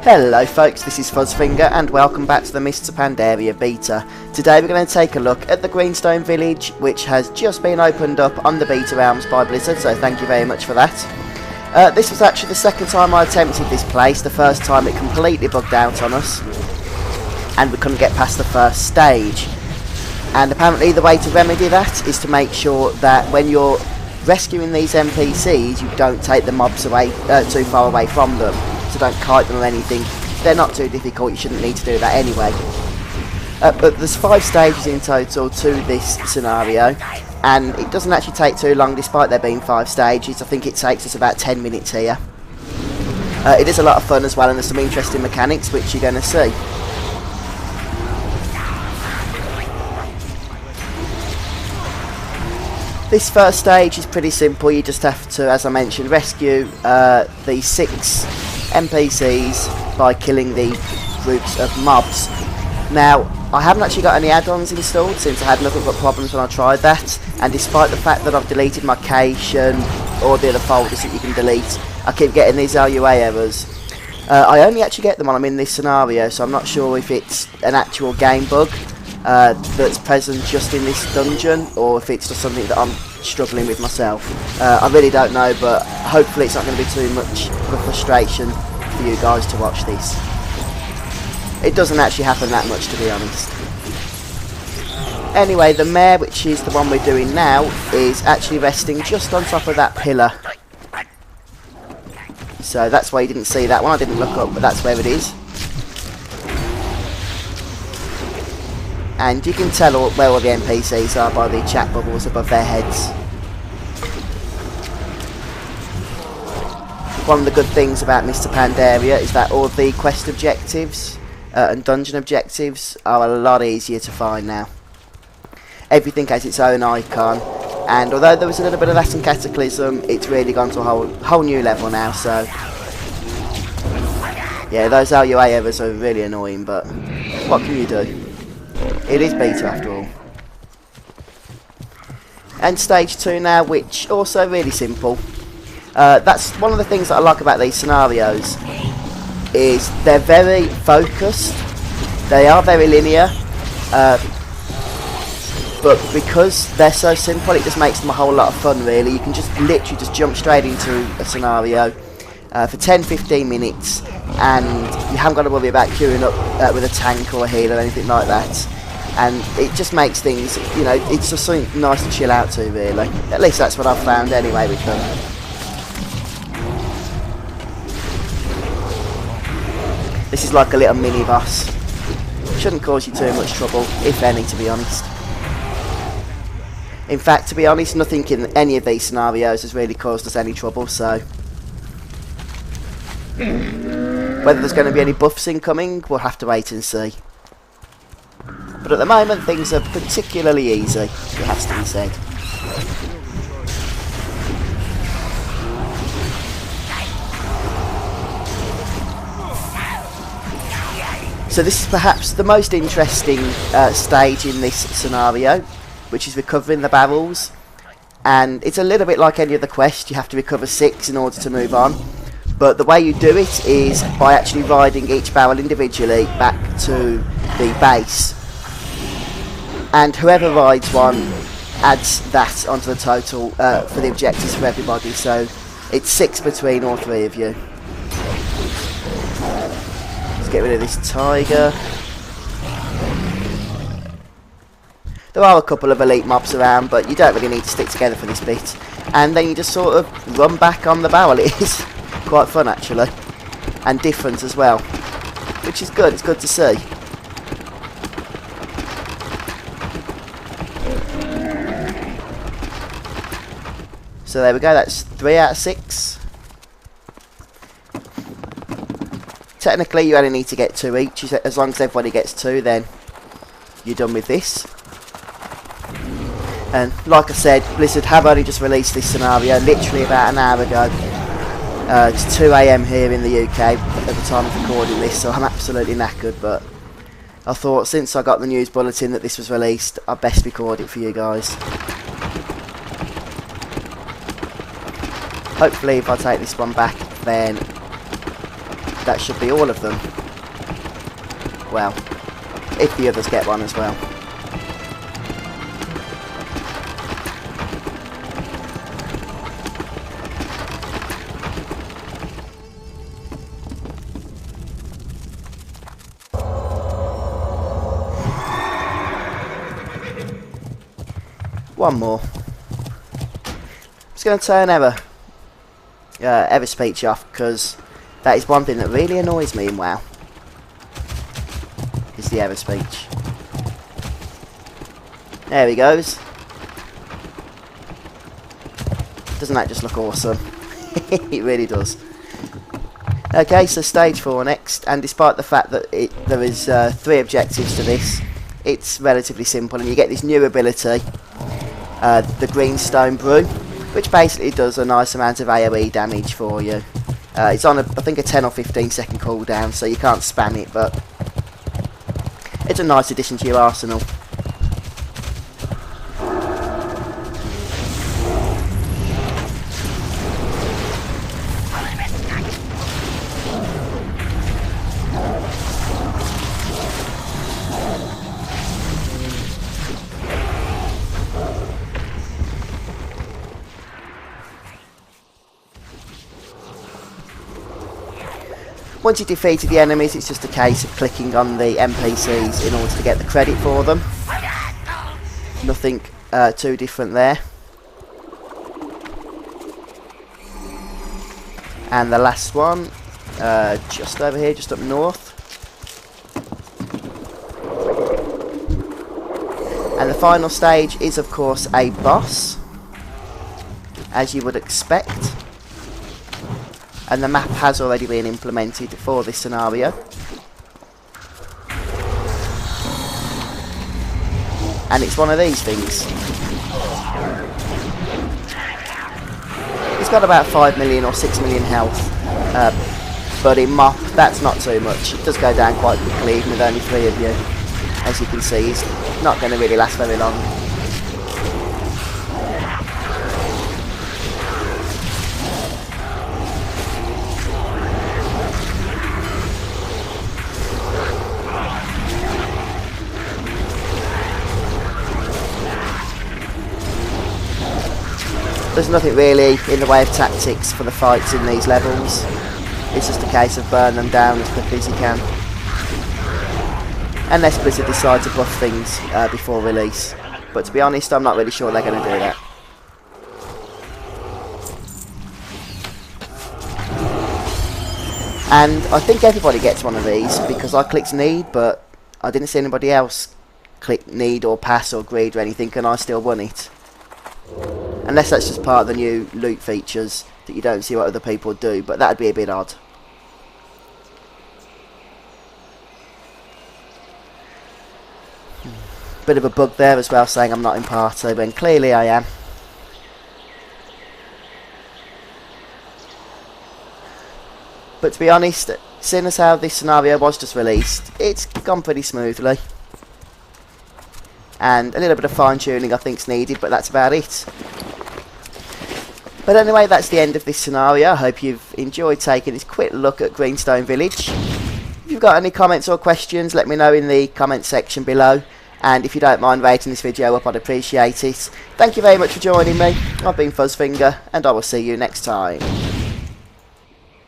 Hello folks, this is Fuzzfinger and welcome back to the Mists of Pandaria beta. Today we're going to take a look at the Greenstone village, which has just been opened up on the beta realms by Blizzard, so thank you very much for that. This was actually the second time I attempted this place. The first time it completely bugged out on us and we couldn't get past the first stage. And apparently the way to remedy that is to make sure that when you're rescuing these NPCs you don't take the mobs away too far away from them. So don't kite them or anything. They're not too difficult, you shouldn't need to do that anyway. But there's 5 stages in total to this scenario, and it doesn't actually take too long despite there being 5 stages. I think it takes us about 10 minutes here. It is a lot of fun as well, and there's some interesting mechanics which you're going to see. This first stage is pretty simple. You just have to, as I mentioned, rescue the 6 NPCs by killing the groups of mobs. Now, I haven't actually got any add-ons installed since I had nothing but problems when I tried that, and despite the fact that I've deleted my cache and all the other folders that you can delete, I keep getting these LUA errors. I only actually get them when I'm in this scenario, so I'm not sure if it's an actual game bug that's present just in this dungeon, or if it's just something that I'm struggling with myself. I really don't know, but hopefully it's not going to be too much of a frustration for you guys to watch this. It doesn't actually happen that much, to be honest. Anyway, the mare, which is the one we're doing now, is actually resting just on top of that pillar. So that's why you didn't see that one. I didn't look up, but that's where it is. And you can tell where all the NPCs are by the chat bubbles above their heads. One of the good things about Mr. Pandaria is that all the quest objectives and dungeon objectives are a lot easier to find now. Everything has its own icon, and although there was a little bit of that in Cataclysm, it's really gone to a whole new level now, so yeah, those LUA errors are really annoying, but what can you do? It is beta after all. And stage 2 now, which also really simple. That's one of the things that I like about these scenarios, is they're very focused, they are very linear, but because they're so simple it just makes them a whole lot of fun really. You can just literally just jump straight into a scenario for 10-15 minutes and you haven't got to worry about queuing up with a tank or a heal or anything like that. And it just makes things, you know, it's just something nice to chill out to really. At least that's what I've found anyway with them. This is like a little mini boss. Shouldn't cause you too much trouble, if any, to be honest. In fact, to be honest, nothing in any of these scenarios has really caused us any trouble, so whether there's going to be any buffs incoming, we'll have to wait and see. But at the moment, things are particularly easy, it has to be said. So this is perhaps the most interesting stage in this scenario, which is recovering the barrels. And it's a little bit like any other quest, you have to recover 6 in order to move on. But the way you do it is by actually riding each barrel individually back to the base. And whoever rides one adds that onto the total for the objectives for everybody. So it's 6 between all 3 of you. Let's get rid of this tiger. There are a couple of elite mobs around, but you don't really need to stick together for this bit. And then you just sort of run back on the barrel. It is quite fun actually, and different as well, which is good. It's good to see. So there we go, that's 3 out of 6. Technically you only need to get 2 each, as long as everybody gets 2 then you're done with this. And like I said, Blizzard have only just released this scenario literally about an hour ago. It's 2 AM here in the UK at the time of recording this, so I'm absolutely knackered, but I thought since I got the news bulletin that this was released, I'd best record it for you guys. Hopefully if I take this one back, then that should be all of them. Well, if the others get one as well. One more. I'm just going to turn error speech off, because that is one thing that really annoys me in WoW. Is the error speech. There he goes. Doesn't that just look awesome? It really does. Okay, so stage 4 next, and despite the fact that there is 3 objectives to this, it's relatively simple, and you get this new ability, the Greenstone Brew, which basically does a nice amount of AoE damage for you. It's on I think a 10 or 15 second cooldown, so you can't spam it, but it's a nice addition to your arsenal. Once you've defeated the enemies, it's just a case of clicking on the NPCs in order to get the credit for them. Nothing too different there. And the last one, just over here, just up north. And the final stage is, of course, a boss, as you would expect. And the map has already been implemented for this scenario. And it's one of these things. It's got about 5 million or 6 million health. But in mop, that's not too much. It does go down quite quickly, even with only 3 of you. As you can see, it's not going to really last very long. There's nothing really in the way of tactics for the fights in these levels. It's just a case of burn them down as quickly as you can. Unless Blizzard decide to buff things before release. But to be honest, I'm not really sure they're going to do that. And I think everybody gets one of these, because I clicked need, but I didn't see anybody else click need or pass or greed or anything, and I still won it. Unless that's just part of the new loot features that you don't see what other people do, but that'd be a bit odd. Bit of a bug there as well, saying I'm not in party, when clearly I am. But to be honest, seeing as how this scenario was just released, it's gone pretty smoothly. And a little bit of fine tuning I think's needed, but that's about it. But anyway, that's the end of this scenario. I hope you've enjoyed taking this quick look at Greenstone Village. If you've got any comments or questions, let me know in the comments section below. And if you don't mind rating this video up, I'd appreciate it. Thank you very much for joining me. I've been Fuzzfinger, and I will see you next time.